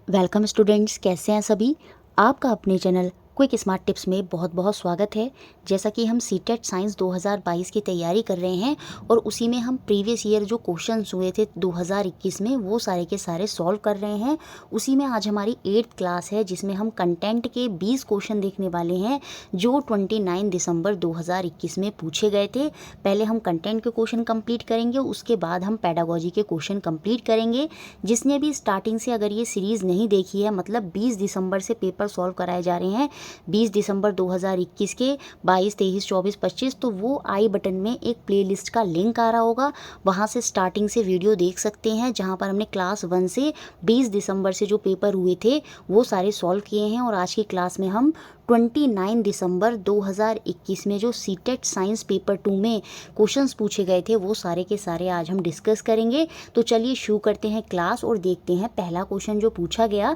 Welcome students, कैसे हैं सभी। आपका अपने चैनल क्विक स्मार्ट टिप्स में बहुत बहुत स्वागत है। जैसा कि हम सीटेट साइंस 2022 की तैयारी कर रहे हैं और उसी में हम प्रीवियस ईयर जो क्वेश्चंस हुए थे 2021 में वो सारे के सारे सॉल्व कर रहे हैं। उसी में आज हमारी 8th क्लास है जिसमें हम कंटेंट के 20 क्वेश्चन देखने वाले हैं जो 29 दिसंबर 2021 में पूछे गए थे। पहले हम कंटेंट के क्वेश्चन कंप्लीट करेंगे, उसके बाद हम पेडागोजी के क्वेश्चन कंप्लीट करेंगे। जिसने भी स्टार्टिंग से अगर ये सीरीज़ नहीं देखी है, मतलब 20 दिसंबर से पेपर सॉल्व कराए जा रहे हैं, 20 दिसंबर 2021 के 22, 23, 24, 25, तो वो आई बटन में एक प्लेलिस्ट का लिंक आ रहा होगा, वहाँ से स्टार्टिंग से वीडियो देख सकते हैं जहाँ पर हमने क्लास 1 से 20 दिसंबर से जो पेपर हुए थे वो सारे सॉल्व किए हैं। और आज की क्लास में हम 29 दिसंबर 2021 में जो सीटेट साइंस पेपर 2 में क्वेश्चंस पूछे गए थे वो सारे के सारे आज हम डिस्कस करेंगे। तो चलिए शुरू करते हैं क्लास और देखते हैं पहला क्वेश्चन जो पूछा गया।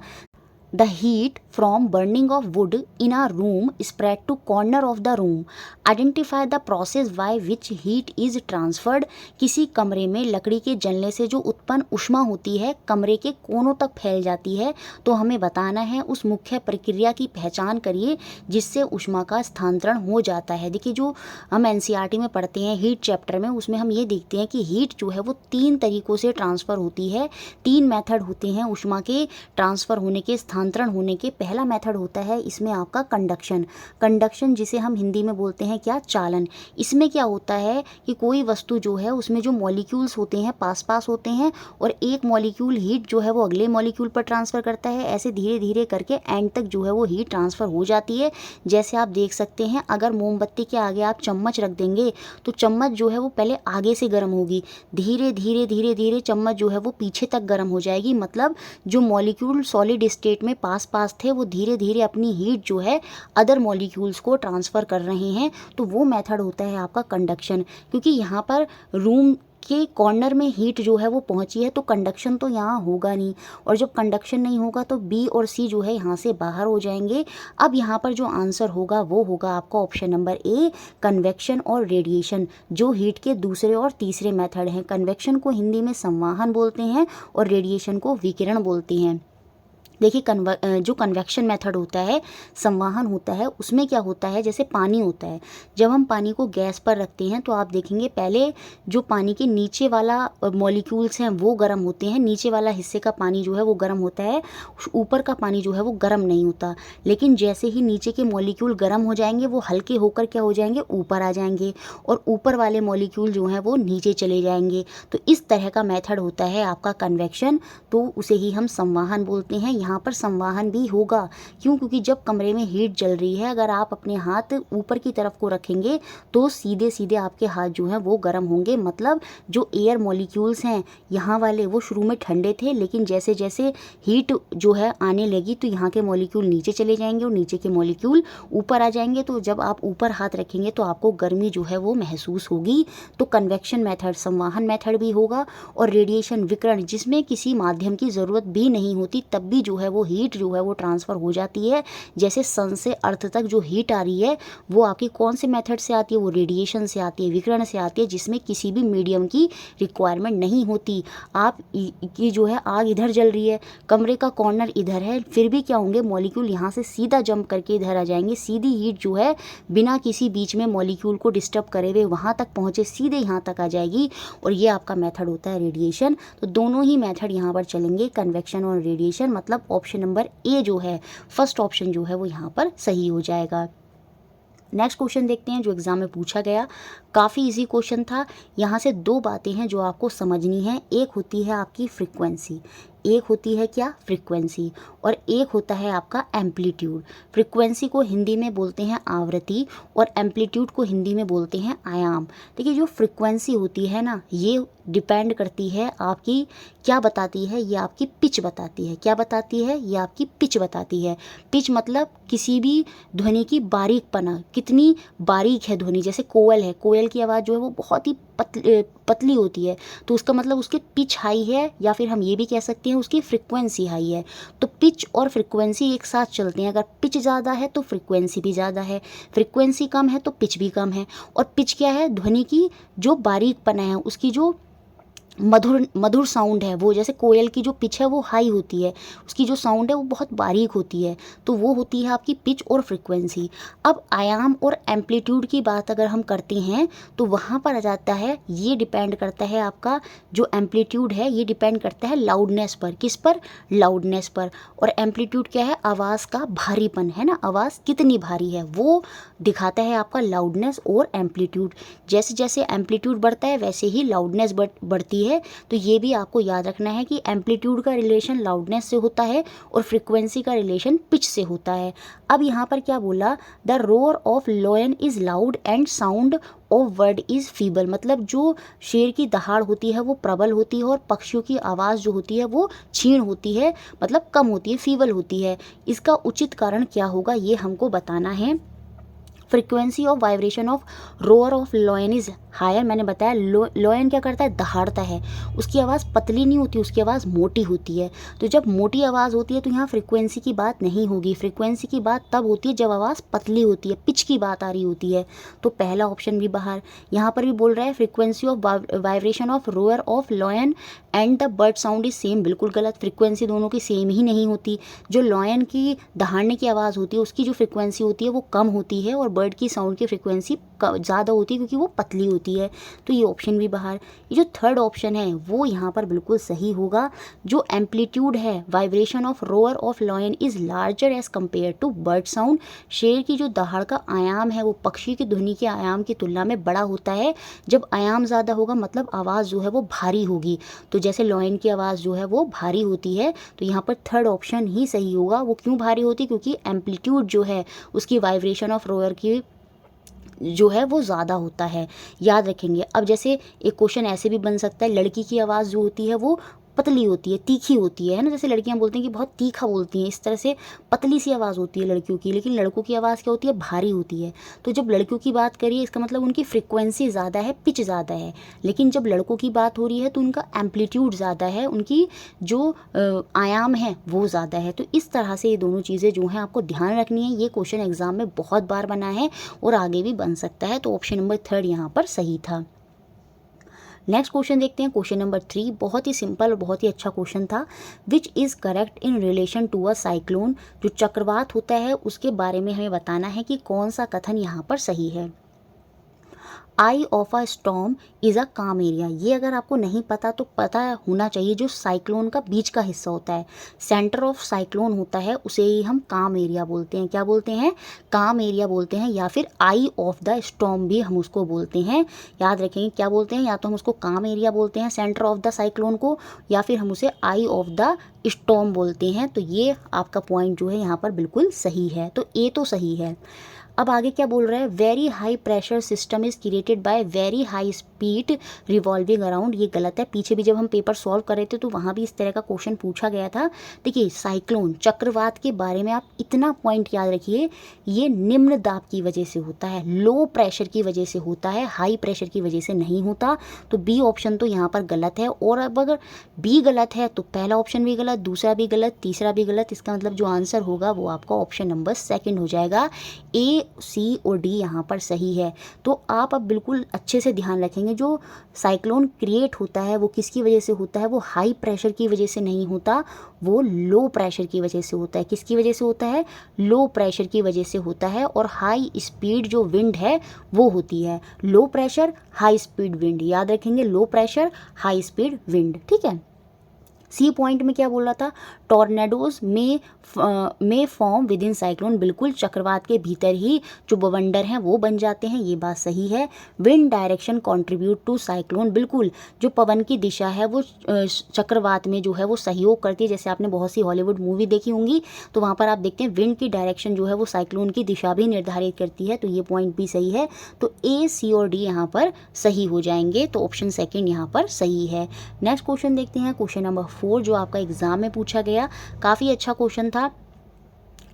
The heat from burning of wood in a room spread to corner of the room. Identify the process by which heat is transferred. किसी कमरे में लकड़ी के जलने से जो उत्पन्न ऊष्मा होती है कमरे के कोनों तक फैल जाती है, तो हमें बताना है उस मुख्य प्रक्रिया की पहचान करिए जिससे ऊष्मा का स्थानांतरण हो जाता है। देखिए, जो हम एनसीईआरटी में पढ़ते हैं हीट चैप्टर में, उसमें हम ये देखते हैं कि हीट जो है वो 3 तरीक़ों से ट्रांसफ़र होती है। 3 मेथड होते हैं ऊष्मा के ट्रांसफ़र होने के, स्थानांतरण होने के। पहला मेथड होता है इसमें आपका कंडक्शन जिसे हम हिंदी में बोलते हैं क्या, चालन। इसमें क्या होता है कि कोई वस्तु जो है उसमें जो मॉलिक्यूल्स होते हैं पास पास होते हैं और एक मॉलिक्यूल हीट जो है वो अगले मॉलिक्यूल पर ट्रांसफ़र करता है। ऐसे धीरे धीरे करके एंड तक जो है वो हीट ट्रांसफ़र हो जाती है। जैसे आप देख सकते हैं, अगर मोमबत्ती के आगे आप चम्मच रख देंगे तो चम्मच जो है वो पहले आगे से गर्म होगी, धीरे धीरे धीरे धीरे चम्मच जो है वो पीछे तक गर्म हो जाएगी। मतलब जो मॉलिक्यूल सॉलिड स्टेट में पास पास थे वो धीरे धीरे अपनी हीट जो है अदर मॉलिक्यूल्स को ट्रांसफ़र कर रहे हैं। तो वो मेथड होता है आपका कंडक्शन। क्योंकि यहाँ पर रूम के कॉर्नर में हीट जो है वो पहुंची है तो कंडक्शन तो यहाँ होगा नहीं, और जब कंडक्शन नहीं होगा तो बी और सी जो है यहाँ से बाहर हो जाएंगे। अब यहाँ पर जो आंसर होगा वो होगा आपका ऑप्शन नंबर ए, कन्वेक्शन और रेडिएशन, जो हीट के दूसरे और तीसरे मेथड हैं। कन्वेक्शन को हिंदी में संवाहन बोलते हैं और रेडिएशन को विकिरण बोलते हैं। देखिए, जो कन्वेक्शन मेथड होता है, संवाहन होता है, उसमें क्या होता है, जैसे पानी होता है, जब हम पानी को गैस पर रखते हैं तो आप देखेंगे पहले जो पानी के नीचे वाला मॉलिक्यूल्स हैं वो गर्म होते हैं, नीचे वाला हिस्से का पानी जो है वो गर्म होता है, ऊपर का पानी जो है वो गर्म नहीं होता। लेकिन जैसे ही नीचे के मॉलिक्यूल गर्म हो जाएंगे वो हल्के होकर क्या हो जाएंगे, ऊपर आ जाएंगे, और ऊपर वाले मॉलिक्यूल जो हैं वो नीचे चले जाएंगे। तो इस तरह का मेथड होता है आपका कन्वेक्शन, तो उसे ही हम संवाहन बोलते हैं। यहाँ पर संवाहन भी होगा, क्यों? क्योंकि जब कमरे में हीट जल रही है, अगर आप अपने हाथ ऊपर की तरफ को रखेंगे तो सीधे सीधे आपके हाथ जो हैं वो गर्म होंगे। मतलब जो एयर मॉलिक्यूल्स हैं यहाँ वाले वो शुरू में ठंडे थे, लेकिन जैसे जैसे हीट जो है आने लगी तो यहाँ के मॉलिक्यूल नीचे चले जाएंगे और नीचे के मॉलिक्यूल ऊपर आ जाएंगे। तो जब आप ऊपर हाथ रखेंगे तो आपको गर्मी जो है वो महसूस होगी। तो कन्वेक्शन मेथड संवाहन मेथड भी होगा, और रेडिएशन विकिरण जिसमें किसी माध्यम की ज़रूरत भी नहीं होती, तब भी जो है वो हीट जो है वो ट्रांसफ़र हो जाती है। जैसे सन से अर्थ तक जो हीट आ रही है वो आपकी कौन से मेथड से आती है, वो रेडिएशन से आती है, विकिरण से आती है, जिसमें किसी भी मीडियम की रिक्वायरमेंट नहीं होती। आप की जो है आग इधर जल रही है, कमरे का कॉर्नर इधर है, फिर भी क्या होंगे, मॉलिक्यूल यहाँ से सीधा जंप करके इधर आ जाएंगे। सीधी हीट जो है बिना किसी बीच में मॉलिक्यूल को डिस्टर्ब करे हुए वहाँ तक पहुँचे, सीधे यहाँ तक आ जाएगी, और ये आपका मेथड होता है रेडिएशन। तो दोनों ही मेथड यहाँ पर चलेंगे, कन्वेक्शन और रेडिएशन। मतलब ऑप्शन नंबर ए जो है, फर्स्ट ऑप्शन जो है वो यहाँ पर सही हो जाएगा। नेक्स्ट क्वेश्चन देखते हैं जो एग्जाम में पूछा गया। काफ़ी इजी क्वेश्चन था। यहाँ से 2 बातें हैं जो आपको समझनी है। एक होती है आपकी फ्रीक्वेंसी, एक होती है क्या, फ्रीक्वेंसी, और एक होता है आपका एम्पलीट्यूड। फ्रीक्वेंसी को हिंदी में बोलते हैं आवृत्ति और एम्पलीट्यूड को हिंदी में बोलते हैं आयाम। देखिए, जो फ्रीक्वेंसी होती है ना, ये डिपेंड करती है आपकी, क्या बताती है, ये आपकी पिच बताती है। क्या बताती है? ये आपकी पिच बताती है। पिच मतलब किसी भी ध्वनि की बारीकपना, कितनी बारीक है ध्वनि। जैसे कोयल है, कोयल की आवाज़ जो है वो बहुत ही पतली होती है, तो उसका मतलब उसकी पिच हाई है, या फिर हम ये भी कह सकते हैं उसकी फ्रीक्वेंसी हाई है। तो पिच और फ्रीक्वेंसी एक साथ चलते हैं। अगर पिच ज़्यादा है तो फ्रीक्वेंसी भी ज़्यादा है, फ्रीक्वेंसी कम है तो पिच भी कम है। और पिच क्या है? ध्वनि की जो बारीकपना है, उसकी जो मधुर मधुर साउंड है वो, जैसे कोयल की जो पिच है वो हाई होती है, उसकी जो साउंड है वो बहुत बारीक होती है, तो वो होती है आपकी पिच और फ्रिक्वेंसी। अब आयाम और एम्पलीट्यूड की बात अगर हम करते हैं तो वहाँ पर आ जाता है, ये डिपेंड करता है आपका जो एम्पलीट्यूड है ये डिपेंड करता है लाउडनेस पर। किस पर? लाउडनेस पर। और एम्पलीट्यूड क्या है? आवाज़ का भारीपन है ना, आवाज़ कितनी भारी है वो दिखाता है आपका लाउडनेस और एम्पलीट्यूड। जैसे जैसे एम्पलीट्यूड बढ़ता है वैसे ही लाउडनेस बढ़ती है। तो ये भी आपको याद रखना है कि एम्पलीट्यूड का रिलेशन लाउडनेस से होता है और फ्रीक्वेंसी का रिलेशन पिच से होता है। अब यहाँ पर क्या बोला? The roar of lion is loud and sound of bird is feeble. मतलब जो शेर की दहाड़ होती है वो प्रबल होती है और पक्षियों की आवाज़ जो होती है वो क्षीण होती है, मतलब कम होती है, फीबल होती है। इसका उचित कारण क्या होगा ये हमको बताना है। Frequency of vibration of roar of lion is higher. मैंने बताया लॉयन क्या करता है? दहाड़ता है, उसकी आवाज़ पतली नहीं होती, उसकी आवाज़ मोटी होती है। तो जब मोटी आवाज़ होती है तो यहाँ फ्रीक्वेंसी की बात नहीं होगी, फ्रीक्वेंसी की बात तब होती है जब आवाज़ पतली होती है, पिच की बात आ रही होती है। तो पहला ऑप्शन भी बाहर। यहाँ पर भी बोल रहा है frequency of vibration of roar of lion and the bird sound is same. बिल्कुल गलत, फ्रीक्वेंसी दोनों की सेम ही नहीं होती। जो लॉयन की दहाड़ने की आवाज़ होती है उसकी जो फ्रीक्वेंसी होती है वो कम होती है और बर्ड की साउंड की फ्रीक्वेंसी ज़्यादा होती है क्योंकि वो पतली होती है। तो ये ऑप्शन भी बाहर। ये जो थर्ड ऑप्शन है वो यहाँ पर बिल्कुल सही होगा। जो एम्पलीट्यूड है vibration of roar of lion is larger as compare to bird sound. शेर की जो दहाड़ का आयाम है वो पक्षी की ध्वनि के आयाम की तुलना में बड़ा होता है। जब आयाम ज़्यादा होगा मतलब आवाज़ जो है वो भारी होगी। तो जैसे लॉयन की आवाज़ जो है वो भारी होती है, तो यहाँ पर थर्ड ऑप्शन ही सही होगा। वो क्यों भारी होती? क्योंकि एम्पलीट्यूड जो है उसकी वाइब्रेशन ऑफ रोअर की जो है वो ज़्यादा होता है, याद रखेंगे। अब जैसे एक क्वेश्चन ऐसे भी बन सकता है, लड़की की आवाज़ जो होती है वो पतली होती है, तीखी होती है ना, जैसे लड़कियां बोलती हैं कि बहुत तीखा बोलती हैं, इस तरह से पतली सी आवाज़ होती है लड़कियों की। लेकिन लड़कों की आवाज़ क्या होती है? भारी होती है। तो जब लड़कियों की बात करिए इसका मतलब उनकी फ्रिक्वेंसी ज़्यादा है, पिच ज़्यादा है। लेकिन जब लड़कों की बात हो रही है तो उनका एम्पलीट्यूड ज़्यादा है, उनकी जो आयाम है वो ज़्यादा है। तो इस तरह से ये दोनों चीज़ें जो हैं आपको ध्यान रखनी है। ये क्वेश्चन एग्जाम में बहुत बार बना है और आगे भी बन सकता है। तो ऑप्शन नंबर थर्ड यहाँ पर सही था। नेक्स्ट क्वेश्चन देखते हैं, क्वेश्चन नंबर 3। बहुत ही सिंपल और बहुत ही अच्छा क्वेश्चन था। Which is correct in relation to a cyclone. जो चक्रवात होता है उसके बारे में हमें बताना है कि कौन सा कथन यहाँ पर सही है। Eye of a storm is a calm area. ये अगर आपको नहीं पता तो पता होना चाहिए, जो साइक्लोन का बीच का हिस्सा होता है, सेंटर ऑफ साइक्लोन होता है, उसे ही हम काम एरिया बोलते हैं। क्या बोलते हैं? काम एरिया बोलते हैं, या फिर आई ऑफ द स्टॉर्म भी हम उसको बोलते हैं। याद रखेंगे क्या बोलते हैं, या तो हम उसको काम एरिया बोलते हैं सेंटर ऑफ द साइक्लोन को, या फिर हम उसे आई ऑफ द स्टॉर्म बोलते हैं। तो ये आपका पॉइंट जो है यहाँ पर बिल्कुल सही है। तो ए तो सही है। अब आगे क्या बोल रहा है? Very high pressure system is created by very high speed revolving around. ये गलत है। पीछे भी जब हम पेपर सॉल्व कर रहे थे तो वहाँ भी इस तरह का क्वेश्चन पूछा गया था। देखिए साइक्लोन चक्रवात के बारे में आप इतना पॉइंट याद रखिए, ये निम्न दाब की वजह से होता है, लो प्रेशर की वजह से होता है, हाई प्रेशर की वजह से नहीं होता। तो बी ऑप्शन तो यहाँ पर गलत है। और अब अगर बी गलत है तो पहला ऑप्शन भी गलत, दूसरा भी गलत, तीसरा भी गलत। इसका मतलब जो आंसर होगा वो आपका ऑप्शन नंबर सेकंड हो जाएगा। ए, सी और डी यहाँ पर सही है। तो आप अब बिल्कुल अच्छे से ध्यान रखेंगे, जो साइक्लोन क्रिएट होता है वो किसकी वजह से होता है? वो हाई प्रेशर की वजह से नहीं होता, वो लो प्रेशर की वजह से होता है। किसकी वजह से होता है? लो प्रेशर की वजह से होता है। और हाई स्पीड जो विंड है वो होती है low pressure high speed wind. याद रखेंगे, low pressure high speed wind. ठीक है। सी पॉइंट में क्या बोल रहा था? टॉर्नेडोज में फॉर्म विद इन साइक्लोन। बिल्कुल, चक्रवात के भीतर ही जो बवंडर हैं वो बन जाते हैं, ये बात सही है। Wind direction contribute to cyclone. बिल्कुल, जो पवन की दिशा है वो चक्रवात में जो है वो सहयोग करती है। जैसे आपने बहुत सी हॉलीवुड मूवी देखी होंगी तो वहाँ पर आप देखते हैं विंड की डायरेक्शन जो है वो साइक्लोन की दिशा भी निर्धारित करती है। तो ये पॉइंट भी सही है। तो ए, सी और डी यहाँ पर सही हो जाएंगे। तो ऑप्शन सेकेंड यहाँ पर सही है। नेक्स्ट क्वेश्चन देखते हैं, क्वेश्चन नंबर 4 जो आपका एग्जाम में पूछा गया। काफ़ी अच्छा क्वेश्चन था।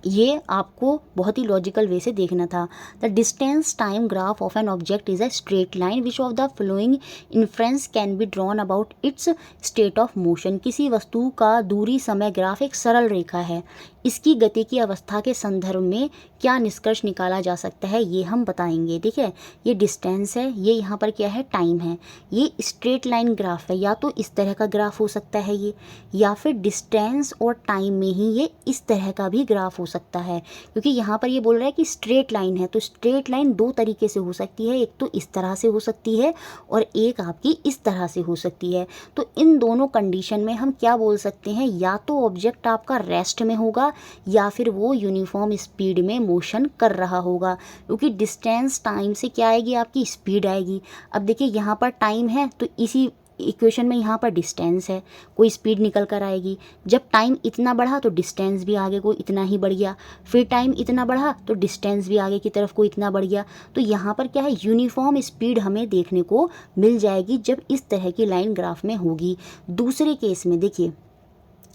ये आपको बहुत ही लॉजिकल वे से देखना था। The distance time graph of an object is a straight line which of the flowing inference can be drawn about it's state of motion. किसी वस्तु का दूरी समय ग्राफ एक सरल रेखा है, इसकी गति की अवस्था के संदर्भ में क्या निष्कर्ष निकाला जा सकता है ये हम बताएंगे। देखिए ये डिस्टेंस है, ये यहाँ पर क्या है, टाइम है, ये स्ट्रेट लाइन ग्राफ है, या तो इस तरह का ग्राफ हो सकता है ये, या फिर डिस्टेंस और टाइम में ही ये इस तरह का भी ग्राफ हो सकता है। क्योंकि यहाँ पर ये बोल रहा है कि स्ट्रेट लाइन है, तो स्ट्रेट लाइन दो तरीके से हो सकती है, एक तो इस तरह से हो सकती है और एक आपकी इस तरह से हो सकती है। तो इन दोनों कंडीशन में हम क्या बोल सकते हैं, या तो ऑब्जेक्ट आपका रेस्ट में होगा या फिर वो यूनिफॉर्म स्पीड में मोशन कर रहा होगा। क्योंकि डिस्टेंस टाइम से क्या आएगी, आपकी स्पीड आएगी। अब देखिए यहाँ पर टाइम है तो इसी इक्वेशन में यहाँ पर डिस्टेंस है, कोई स्पीड निकल कर आएगी। जब टाइम इतना बढ़ा तो डिस्टेंस भी आगे को इतना ही बढ़ गया, फिर टाइम इतना बढ़ा तो डिस्टेंस भी आगे की तरफ को इतना बढ़ गया। तो यहाँ पर क्या है, यूनिफॉर्म स्पीड हमें देखने को मिल जाएगी जब इस तरह की लाइन ग्राफ में होगी। दूसरे केस में देखिए,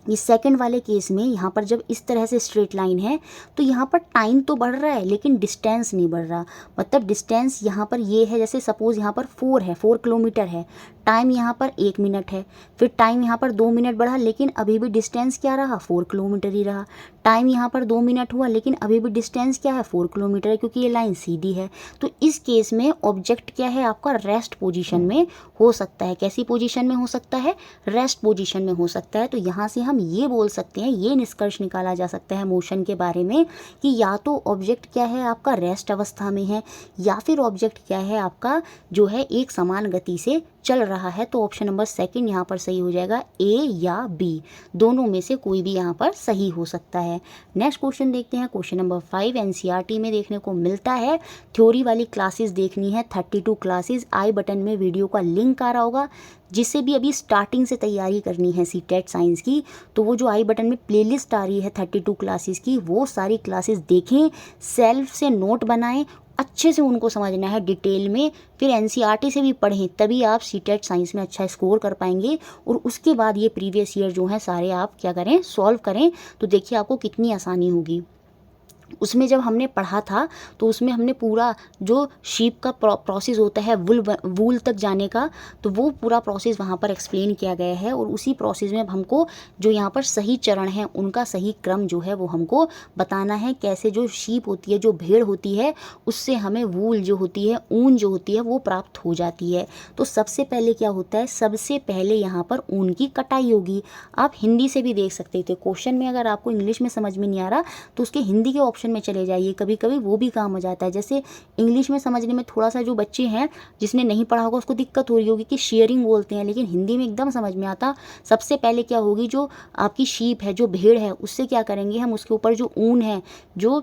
ये सेकंड वाले केस में यहाँ पर जब इस तरह से स्ट्रेट लाइन है तो यहाँ पर टाइम तो बढ़ रहा है लेकिन डिस्टेंस नहीं बढ़ रहा। मतलब डिस्टेंस यहाँ पर ये है, जैसे सपोज यहाँ पर 4 है, 4 किलोमीटर है, टाइम यहाँ पर 1 मिनट है, फिर टाइम यहाँ पर 2 मिनट बढ़ा लेकिन अभी भी डिस्टेंस क्या रहा, 4 किलोमीटर ही रहा। टाइम यहाँ पर 2 मिनट हुआ लेकिन अभी भी डिस्टेंस क्या है, 4 किलोमीटर है, क्योंकि ये लाइन सीधी है। तो इस केस में ऑब्जेक्ट क्या है, आपका रेस्ट पोजीशन में हो सकता है। कैसी पोजीशन में हो सकता है, रेस्ट पोजीशन में हो सकता है। तो यहाँ से हम ये बोल सकते हैं, ये निष्कर्ष निकाला जा सकता है मोशन के बारे में कि या तो ऑब्जेक्ट क्या है आपका रेस्ट अवस्था में है, या फिर ऑब्जेक्ट क्या है आपका जो है एक समान गति से चल रहा है। तो ऑप्शन नंबर सेकंड यहाँ पर सही हो जाएगा, ए या बी, दोनों में से कोई भी यहाँ पर सही हो सकता है। नेक्स्ट क्वेश्चन देखते हैं, क्वेश्चन नंबर 5 एनसीईआरटी में देखने को मिलता है। थ्योरी वाली क्लासेस देखनी है, 32 क्लासेस, आई बटन में वीडियो का लिंक आ रहा होगा। जिससे भी अभी स्टार्टिंग से तैयारी करनी है सीटेट साइंस की, तो वो जो आई बटन में प्लेलिस्ट आ रही है 32 क्लासेस की, वो सारी क्लासेस देखें, सेल्फ से नोट बनाएं, अच्छे से उनको समझना है डिटेल में, फिर एनसीईआरटी से भी पढ़ें, तभी आप सीटेट साइंस में अच्छा स्कोर कर पाएंगे। और उसके बाद ये प्रीवियस ईयर जो है सारे आप क्या करें, सॉल्व करें, तो देखिए आपको कितनी आसानी होगी। उसमें जब हमने पढ़ा था तो उसमें हमने पूरा जो शीप का प्रोसेस होता है वूल तक जाने का, तो वो पूरा प्रोसेस वहाँ पर एक्सप्लेन किया गया है। और उसी प्रोसेस में हमको जो यहाँ पर सही चरण है उनका सही क्रम जो है वो हमको बताना है, कैसे जो शीप होती है, जो भेड़ होती है, उससे हमें वूल जो होती है, ऊन जो होती है, वो प्राप्त हो जाती है। तो सबसे पहले क्या होता है, सबसे पहले यहाँ पर ऊन की कटाई होगी। आप हिंदी से भी देख सकते थे क्वेश्चन में, अगर आपको इंग्लिश में समझ में नहीं आ रहा तो उसके हिंदी के ऑप्शन में चले जाइए, कभी कभी वो भी काम हो जाता है। जैसे इंग्लिश में समझने में थोड़ा सा जो बच्चे हैं, जिसने नहीं पढ़ा होगा उसको दिक्कत हो रही होगी कि शेयरिंग बोलते हैं, लेकिन हिंदी में एकदम समझ में आता। सबसे पहले क्या होगी, जो आपकी शीप है, जो भेड़ है, उससे क्या करेंगे हम, उसके ऊपर जो ऊन है, जो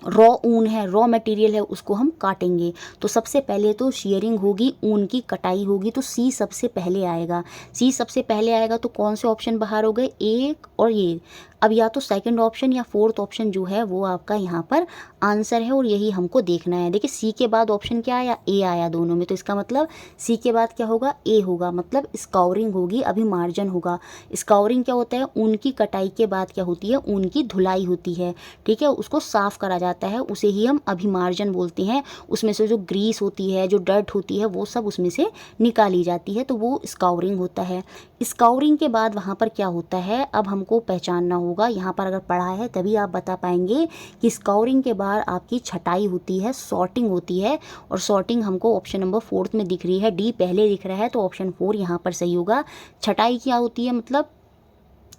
रॉ ऊन है, रॉ मटेरियल है, उसको हम काटेंगे। तो सबसे पहले तो शेयरिंग होगी, ऊन की कटाई होगी। तो सी सबसे पहले आएगा। सी सबसे पहले आएगा तो कौन से ऑप्शन बाहर हो गए, एक और ये। अब या तो सेकंड ऑप्शन या फोर्थ ऑप्शन जो है वो आपका यहाँ पर आंसर है, और यही हमको देखना है। देखिए सी के बाद ऑप्शन क्या आया, ए आया दोनों में, तो इसका मतलब सी के बाद क्या होगा, ए होगा, मतलब स्काउरिंग होगी, अभी मार्जन होगा। स्काउरिंग क्या होता है, ऊन की कटाई के बाद क्या होती है, ऊन की धुलाई होती है, ठीक है, उसको साफ करा जाता है, उसे ही हम अभिमार्जन बोलते हैं। उसमें से जो ग्रीस होती है, जो डर्ट होती है, वो सब उसमें से निकाली जाती है, तो वो स्काउरिंग होता है। स्काउरिंग के बाद वहाँ पर क्या होता है, अब हमको पहचानना होगा, यहाँ पर अगर पढ़ा है तभी आप बता पाएंगे कि स्काउरिंग के बाद आपकी छटाई होती है, सॉर्टिंग होती है। और सॉर्टिंग हमको ऑप्शन नंबर 4 में दिख रही है, डी पहले दिख रहा है, तो ऑप्शन 4 यहाँ पर सही होगा। छटाई क्या होती है, मतलब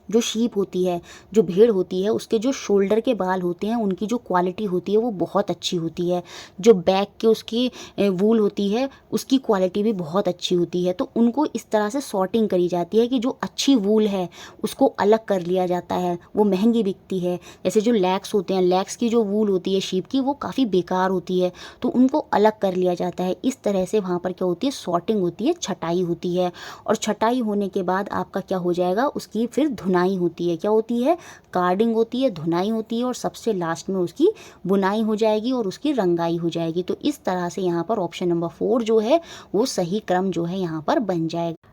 जो शीप होती है, जो भेड़ होती है, उसके जो शोल्डर के बाल होते हैं, उनकी जो क्वालिटी होती है वो बहुत अच्छी होती है। जो बैक के उसकी वूल होती है, उसकी क्वालिटी भी बहुत अच्छी होती है। तो उनको इस तरह से सॉर्टिंग करी जाती है कि जो अच्छी वूल है उसको अलग कर लिया जाता है, वो महंगी बिकती है। जैसे जो लैक्स होते हैं, लैक्स की जो वूल होती है शीप की, वो काफ़ी बेकार होती है, तो उनको अलग कर लिया जाता है। इस तरह से वहाँ पर क्या होती है, सॉर्टिंग होती है, छटाई होती है। और छटाई होने के बाद आपका क्या हो जाएगा, उसकी फिर धुनाई होती है। क्या होती है, कार्डिंग होती है, धुनाई होती है, और सबसे लास्ट में उसकी बुनाई हो जाएगी और उसकी रंगाई हो जाएगी। तो इस तरह से यहाँ पर ऑप्शन नंबर 4 जो है वो सही क्रम जो है यहाँ पर बन जाएगा।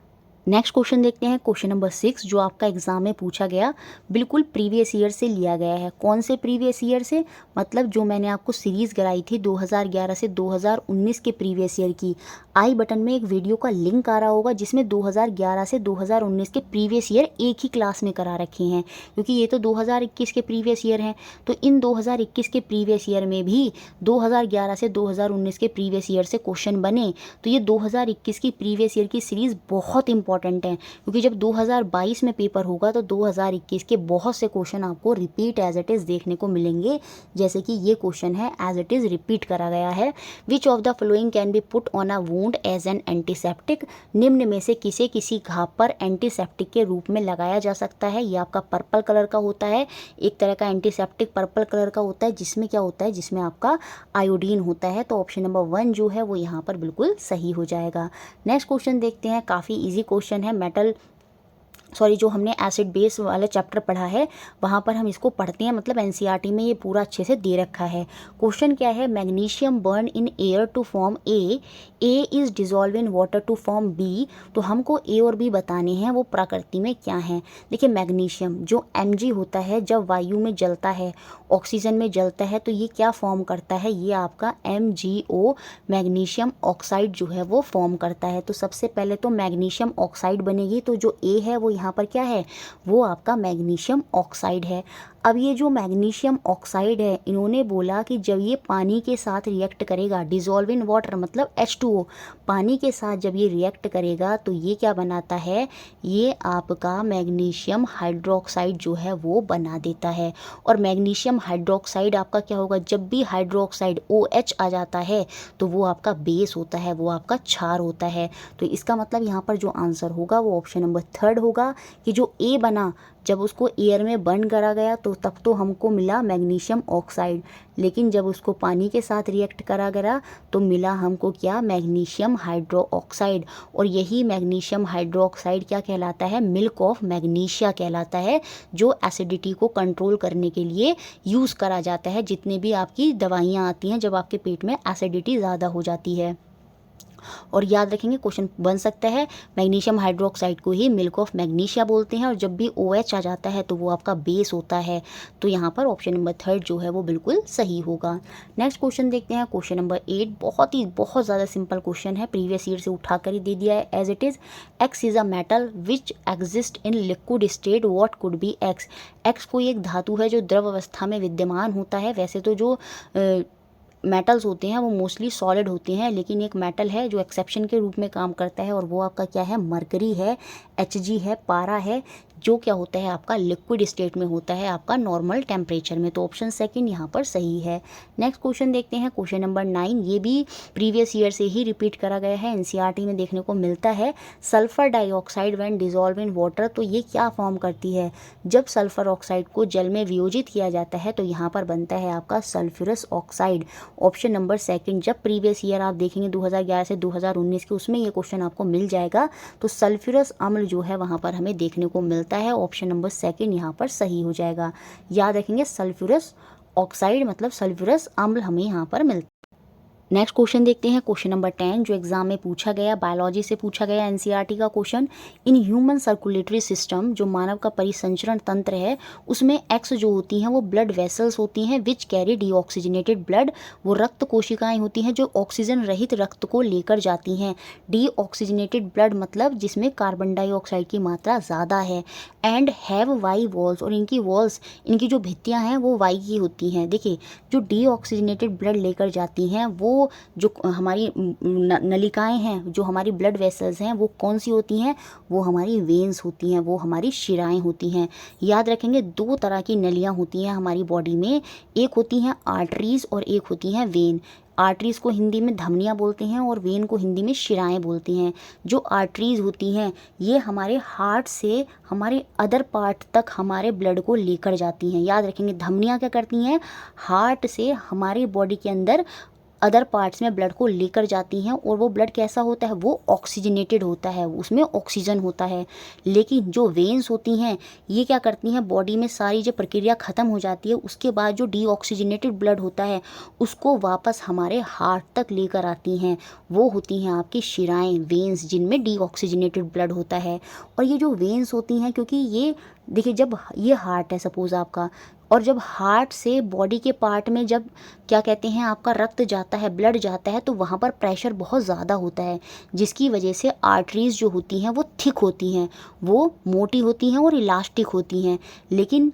नेक्स्ट क्वेश्चन देखते हैं, क्वेश्चन नंबर 6 जो आपका एग्जाम में पूछा गया, बिल्कुल प्रीवियस ईयर से लिया गया है। कौन से प्रीवियस ईयर से, मतलब जो मैंने आपको सीरीज़ कराई थी 2011 से 2019 के प्रीवियस ईयर की। आई बटन में एक वीडियो का लिंक आ रहा होगा जिसमें 2011 से 2019 के प्रीवियस ईयर एक ही क्लास में करा रखे हैं, क्योंकि ये तो 2021 के प्रीवियस ईयर हैं। तो इन 2021 के प्रीवियस ईयर में भी 2011 से 2019 के प्रीवियस ईयर से क्वेश्चन बने। तो ये 2021 की प्रीवियस ईयर की सीरीज़ बहुत इंपॉर्टेंट है, क्योंकि जब 2022 में पेपर होगा तो 2021 के बहुत से क्वेश्चन आपको रिपीट एज इट इज़ देखने को मिलेंगे। जैसे कि ये क्वेश्चन है, एज इट इज़ रिपीट करा गया है। Which of the following can be put on a wound as an antiseptic, निम्न में से किसी घाव पर एंटीसेप्टिक के रूप में लगाया जा सकता है। ये आपका पर्पल कलर का होता है, एक तरह का एंटीसेप्टिक पर्पल कलर का होता है, जिसमें क्या होता है, जिसमें आपका आयोडीन होता है। तो ऑप्शन नंबर 1 जो है वो यहाँ पर बिल्कुल सही हो जाएगा। नेक्स्ट क्वेश्चन देखते हैं, काफ़ी इजी क्वेश्चन है। जो हमने एसिड बेस वाला चैप्टर पढ़ा है वहाँ पर हम इसको पढ़ते हैं, मतलब एनसीईआरटी में ये पूरा अच्छे से दे रखा है। क्वेश्चन क्या है, magnesium burn in air to form A is dissolve in water to form B. तो हमको ए और बी बताने हैं, वो प्रकृति में क्या है। देखिए मैग्नीशियम जो Mg होता है, जब वायु में जलता है, ऑक्सीजन में जलता है, तो ये क्या फॉर्म करता है, ये आपका MgO मैग्नीशियम ऑक्साइड जो है वो फॉर्म करता है। तो सबसे पहले तो मैग्नीशियम ऑक्साइड बनेगी, तो जो ए है वो यहाँ पर क्या है, वो आपका मैग्नीशियम ऑक्साइड है। अब ये जो मैग्नीशियम ऑक्साइड है, इन्होंने बोला कि जब ये पानी के साथ रिएक्ट करेगा, डिजॉल्व इन वाटर मतलब H2O, पानी के साथ जब ये रिएक्ट करेगा तो ये क्या बनाता है, ये आपका मैग्नीशियम हाइड्रोक्साइड जो है वो बना देता है। और मैग्नीशियम हाइड्रोक्साइड आपका क्या होगा, जब भी हाइड्रोक्साइड OH आ जाता है तो वो आपका बेस होता है, वो आपका क्षार होता है। तो इसका मतलब यहाँ पर जो आंसर होगा वो ऑप्शन नंबर 3 होगा, कि जो ए बना जब उसको एयर में बर्न करा गया तो तब तो हमको मिला मैग्नीशियम ऑक्साइड, लेकिन जब उसको पानी के साथ रिएक्ट करा गया तो मिला हमको क्या, मैग्नीशियम हाइड्रो ऑक्साइड। और यही मैग्नीशियम हाइड्रो ऑक्साइड क्या कहलाता है, मिल्क ऑफ मैग्नीशिया कहलाता है, जो एसिडिटी को कंट्रोल करने के लिए यूज़ करा जाता है। जितने भी आपकी दवाइयाँ आती हैं जब आपके पेट में एसिडिटी ज़्यादा हो जाती है। और याद रखेंगे क्वेश्चन बन सकता है, मैग्नीशियम हाइड्रोक्साइड को ही मिल्क ऑफ मैग्नीशिया बोलते हैं, और जब भी OH आ जाता है तो वो आपका बेस होता है। तो यहाँ पर ऑप्शन नंबर 3 जो है वो बिल्कुल सही होगा। नेक्स्ट क्वेश्चन देखते हैं, क्वेश्चन नंबर 8, बहुत ज़्यादा सिंपल क्वेश्चन है, प्रीवियस ईयर से उठा कर ही दे दिया है as it is. X is a metal which exist in liquid state, what could be X. X कोई एक धातु है जो द्रव अवस्था में विद्यमान होता है। वैसे तो जो मेटल्स होते हैं वो मोस्टली सॉलिड होते हैं, लेकिन एक मेटल है जो एक्सेप्शन के रूप में काम करता है, और वो आपका क्या है, मरकरी है, Hg है, पारा है, जो क्या होता है आपका लिक्विड स्टेट में होता है, आपका नॉर्मल टेम्परेचर में। तो ऑप्शन सेकंड यहाँ पर सही है। नेक्स्ट क्वेश्चन देखते हैं, क्वेश्चन नंबर 9, ये भी प्रीवियस ईयर से ही रिपीट करा गया है, एनसीईआरटी में देखने को मिलता है। Sulphur dioxide when dissolve in water, तो ये क्या फॉर्म करती है, जब सल्फर ऑक्साइड को जल में वियोजित किया जाता है तो यहाँ पर बनता है आपका sulphurous oxide. Option number second, जब प्रीवियस ईयर आप देखेंगे 2011 से 2019 के, उसमें ये क्वेश्चन आपको मिल जाएगा। तो सल्फ्यूरस अम्ल जो है वहाँ पर हमें देखने को मिलता है, ऑप्शन नंबर सेकंड यहाँ पर सही हो जाएगा। याद रखेंगे सल्फ्यूरस ऑक्साइड मतलब सल्फ्यूरस अम्ल हमें यहाँ पर मिलता है। नेक्स्ट क्वेश्चन देखते हैं, क्वेश्चन नंबर 10 जो एग्जाम में पूछा गया, बायोलॉजी से पूछा गया एनसीईआरटी का question. In human circulatory system, जो मानव का परिसंचरण तंत्र है, उसमें एक्स जो होती हैं वो ब्लड वेसल्स होती हैं विच कैरी डीऑक्सीजनेटेड ब्लड, वो रक्त कोशिकाएं होती हैं जो ऑक्सीजन रहित रक्त को लेकर जाती हैं। डीऑक्सीजनेटेड ब्लड मतलब जिसमें कार्बन डाइऑक्साइड की मात्रा ज़्यादा है। एंड हैव वाई वॉल्स, और इनकी वॉल्स, इनकी जो भित्तियाँ हैं वो वाई की होती हैं। देखिए जो डीऑक्सीजनेटेड ब्लड लेकर जाती हैं वो जो हमारी नलिकाएं हैं, जो हमारी ब्लड वेसल्स हैं, वो कौन सी होती हैं, वो हमारी वेन्स होती हैं, वो हमारी शिराएं होती हैं। याद रखेंगे 2 तरह की नलियां होती हैं हमारी बॉडी में, एक होती हैं आर्टरीज और एक होती हैं वेन। आर्टरीज को हिंदी में धमनियाँ बोलते हैं और वेन को हिंदी में शिराएं बोलती हैं। जो आर्टरीज होती हैं ये हमारे हार्ट से हमारे अदर पार्ट तक हमारे ब्लड को लेकर जाती हैं। याद रखेंगे धमनियाँ क्या करती हैं, हार्ट से हमारे बॉडी के अंदर अदर पार्ट्स में ब्लड को लेकर जाती हैं और वो ब्लड कैसा होता है, वो ऑक्सीजनेटेड होता है, उसमें ऑक्सीजन होता है। लेकिन जो वेन्स होती हैं ये क्या करती हैं, बॉडी में सारी जो प्रक्रिया ख़त्म हो जाती है उसके बाद जो डीऑक्सीजनेटेड ब्लड होता है उसको वापस हमारे हार्ट तक लेकर आती हैं। वो होती हैं आपकी शिराएँ, वेन्स, जिनमें डीऑक्सीजनेटेड ब्लड होता है। और ये जो वेन्स होती हैं, क्योंकि ये देखिए जब ये हार्ट है सपोज़ आपका, और जब हार्ट से बॉडी के पार्ट में जब क्या कहते हैं आपका रक्त जाता है, ब्लड जाता है, तो वहाँ पर प्रेशर बहुत ज़्यादा होता है, जिसकी वजह से आर्टरीज़ जो होती हैं वो थिक होती हैं, वो मोटी होती हैं और इलास्टिक होती हैं। लेकिन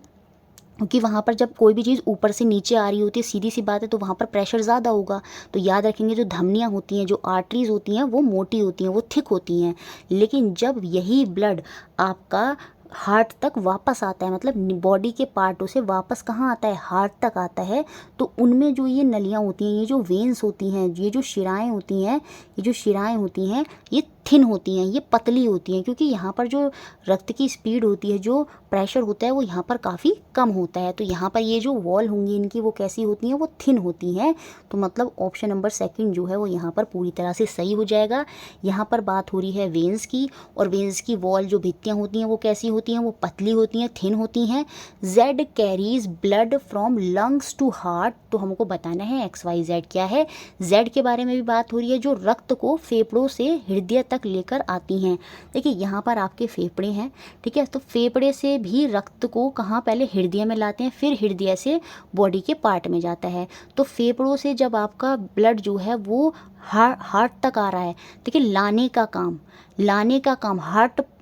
क्योंकि वहाँ पर जब कोई भी चीज़ ऊपर से नीचे आ रही होती है, सीधी सी बात है, तो वहाँ पर प्रेशर ज़्यादा होगा। तो याद रखेंगे जो धमनियाँ होती हैं, जो आर्टरीज़ होती हैं, वो मोटी होती हैं, वो थिक होती हैं। लेकिन जब यही ब्लड आपका हार्ट तक वापस आता है, मतलब बॉडी के पार्टों से वापस कहाँ आता है, हार्ट तक आता है, तो उनमें जो ये नलियाँ होती हैं, ये जो वेन्स होती हैं, ये जो शिराएँ होती हैं, ये थिन होती हैं, ये पतली होती हैं, क्योंकि यहाँ पर जो रक्त की स्पीड होती है, जो प्रेशर होता है, वो यहाँ पर काफ़ी कम होता है। तो यहाँ पर ये जो वॉल होंगी इनकी, वो कैसी होती हैं, वो थिन होती हैं। तो मतलब ऑप्शन नंबर सेकंड जो है वो यहाँ पर पूरी तरह से सही हो जाएगा। यहाँ पर बात हो रही है वेन्स की, और वेन्स की वॉल जो भित्तियाँ होती हैं वो कैसी होती हैं, वो पतली होती हैं, थिन होती हैं। Z carries blood from lungs to heart, तो हमको बताना है XYZ क्या है। जेड के बारे में भी बात हो रही है, जो रक्त को फेफड़ों से हृदय तक लेकर आती हैं। देखिए यहाँ पर आपके फेफड़े हैं, ठीक है, तो फेफड़े से भी रक्त को कहाँ, पहले हृदय में लाते हैं, फिर हृदय से बॉडी के पार्ट में जाता है। तो फेफड़ों से जब आपका ब्लड जो है वो हार्ट तक आ रहा है, देखिए लाने का काम